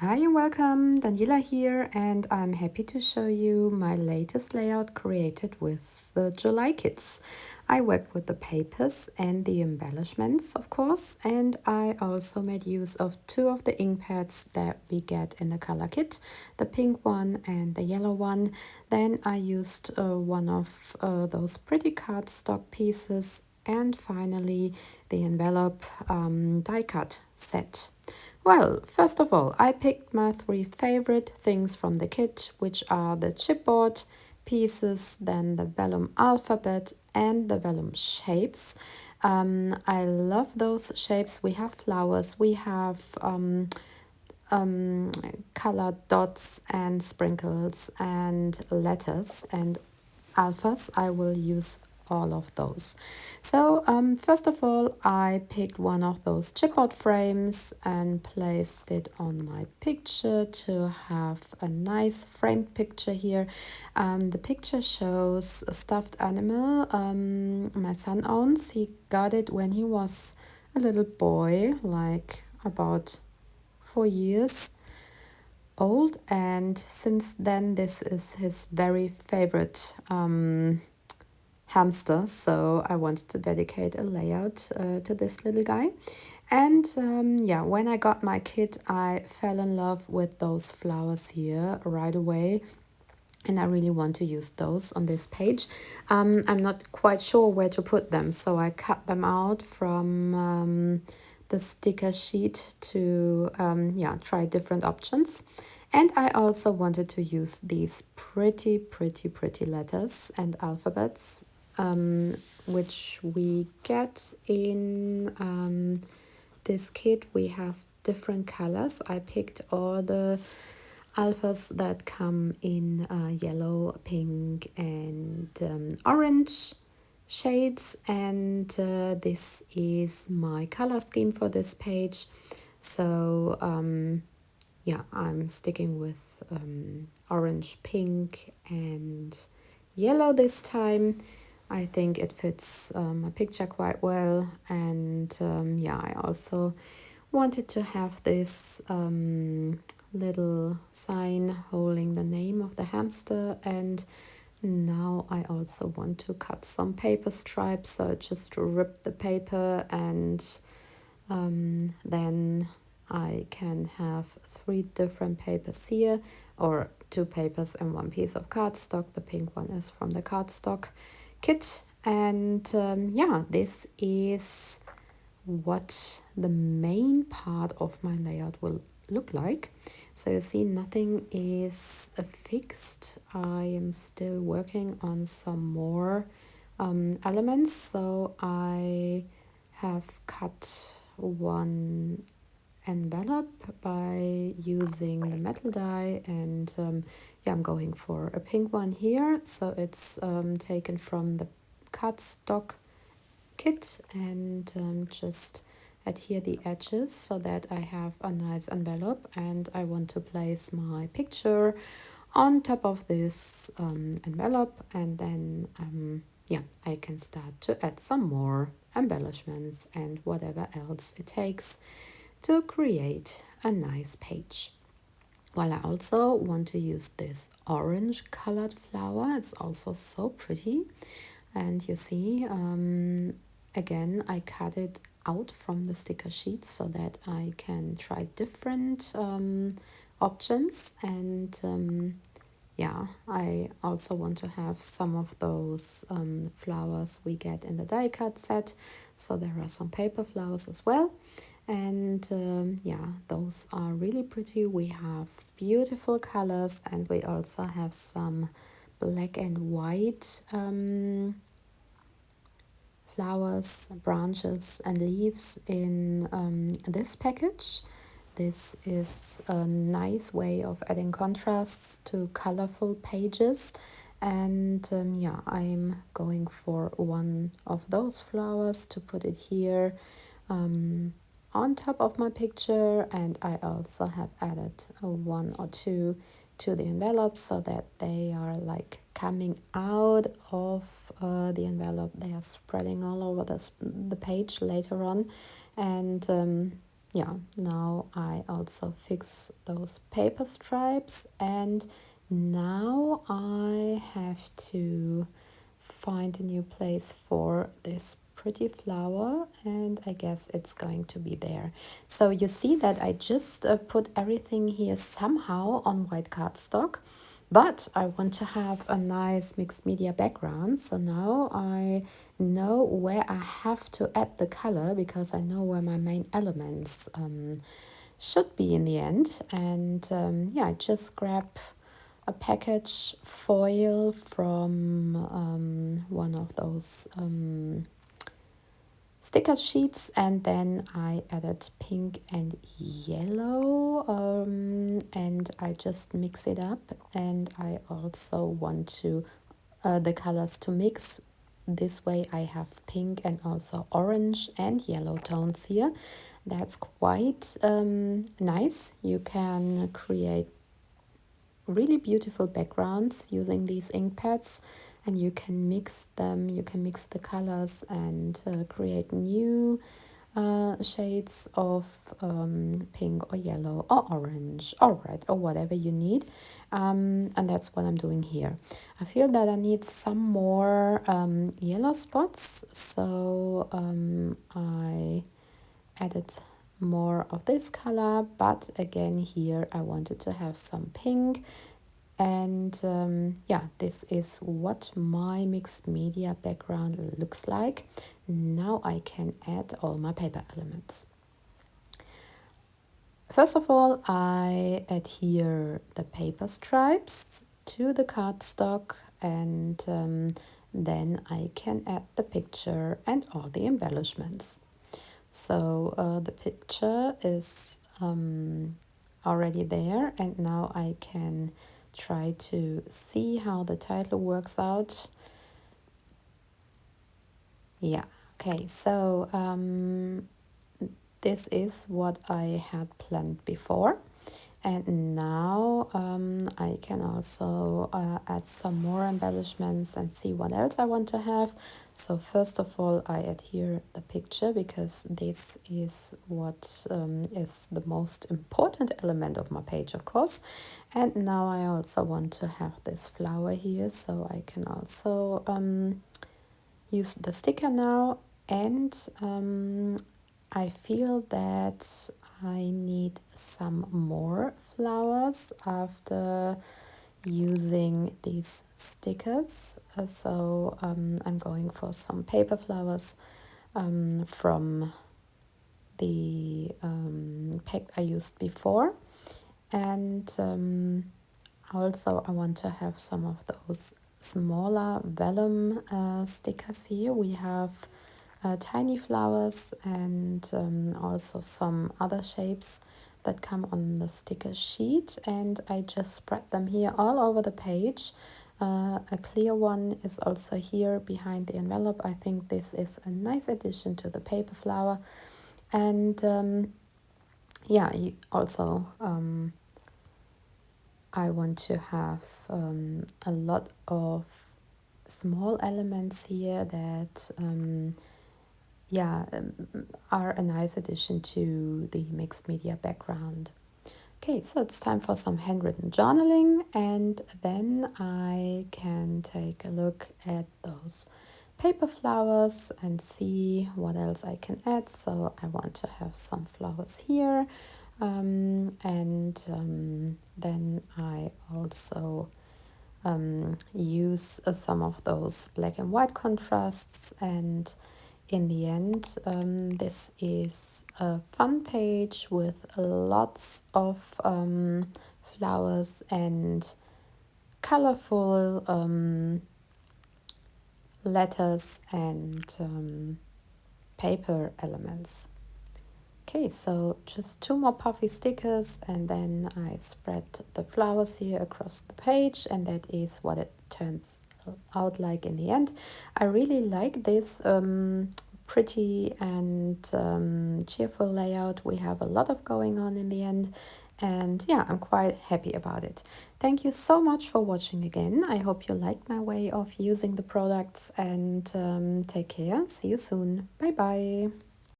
Hi and welcome, Daniela here, and I'm happy to show you my latest layout created with the July kits. I worked with the papers and the embellishments, of course, and I also made use of two of the ink pads that we get in the color kit, the pink one and the yellow one. Then I used one of those pretty cardstock pieces, and finally the envelope die cut set. Well, first of all, I picked my three favorite things from the kit, which are the chipboard pieces, then the vellum alphabet, and the vellum shapes. I love those shapes. We have flowers, we have colored dots and sprinkles and letters and alphas. I will use all of those. So first of all, I picked one of those chipboard frames and placed it on my picture to have a nice framed picture here. The picture shows a stuffed animal my son owns. He got it when he was a little boy, like about 4 years old, and since then this is his very favorite hamster, so I wanted to dedicate a layout to this little guy. And yeah, when I got my kit, I fell in love with those flowers here right away, and I really want to use those on this page. I'm not quite sure where to put them, so I cut them out from the sticker sheet to yeah, try different options. And I also wanted to use these pretty letters and alphabets, which we get in this kit. We have different colors. I picked all the alphas that come in yellow, pink, and orange shades, and this is my color scheme for this page. So yeah, I'm sticking with orange, pink, and yellow this time. I think it fits my picture quite well, and yeah, I also wanted to have this little sign holding the name of the hamster, and now I also want to cut some paper stripes, so just rip the paper, and then I can have three different papers here, or two papers and one piece of cardstock. The pink one is from the cardstock kit, and yeah, this is what the main part of my layout will look like. So you see, nothing is fixed. I am still working on some more elements. So I have cut one envelope by using the metal die, and yeah, I'm going for a pink one here. So it's taken from the cardstock kit, and just adhere the edges so that I have a nice envelope, and I want to place my picture on top of this envelope, and then yeah, I can start to add some more embellishments and whatever else it takes to create a nice page. Well, I also want to use this orange colored flower. It's also so pretty. And you see, again, I cut it out from the sticker sheet so that I can try different options. And yeah, I also want to have some of those flowers we get in the die cut set. So there are some paper flowers as well. And yeah, those are really pretty. We have beautiful colors, and we also have some black and white flowers, branches, and leaves in this package. This is a nice way of adding contrasts to colorful pages. And yeah, I'm going for one of those flowers to put it here on top of my picture, and I also have added one or two to the envelope so that they are like coming out of the envelope. They are spreading all over the page later on, and yeah, now I also fix those paper stripes, and now I have to find a new place for this pretty flower, and I guess it's going to be there. So you see that I just put everything here somehow on white cardstock, but I want to have a nice mixed media background. So now I know where I have to add the color, because I know where my main elements should be in the end. And yeah, I just grab a package foil from one of those sticker sheets, and then I added pink and yellow, and I just mix it up. And I also want to the colors to mix. This way I have pink and also orange and yellow tones here. That's quite nice. You can create really beautiful backgrounds using these ink pads, and you can mix them, you can mix the colors and create new shades of pink or yellow or orange or red or whatever you need. And that's what I'm doing here. I feel that I need some more yellow spots, so I added more of this color, but again here I wanted to have some pink. And yeah, this is what my mixed media background looks like. Now I can add all my paper elements. First of all, I adhere the paper stripes to the cardstock, and then I can add the picture and all the embellishments. So the picture is already there, and now I can try to see how the title works out. Yeah, okay, so this is what I had planned before. And now I can also add some more embellishments and see what else I want to have. So first of all, I adhere the picture, because this is what is the most important element of my page, of course. And now I also want to have this flower here, so I can also use the sticker now. And I feel that I need some more flowers after using these stickers. So I'm going for some paper flowers from the pack I used before. And also I want to have some of those smaller vellum stickers here. We have tiny flowers and also some other shapes that come on the sticker sheet, and I just spread them here all over the page. A clear one is also here behind the envelope. I think this is a nice addition to the paper flower. And yeah, also I want to have a lot of small elements here that are a nice addition to the mixed media background. Okay, so it's time for some handwritten journaling, and then I can take a look at those paper flowers and see what else I can add. So I want to have some flowers here, and then I also use some of those black and white contrasts. And in the end, this is a fun page with lots of flowers and colorful letters and paper elements. Okay, so just 2 more puffy stickers, and then I spread the flowers here across the page, and that is what it turns out like in the end. I really like this pretty and cheerful layout. We have a lot of going on in the end, and yeah, I'm quite happy about it. Thank you so much for watching again. I hope you liked my way of using the products, and take care. See you soon. Bye bye.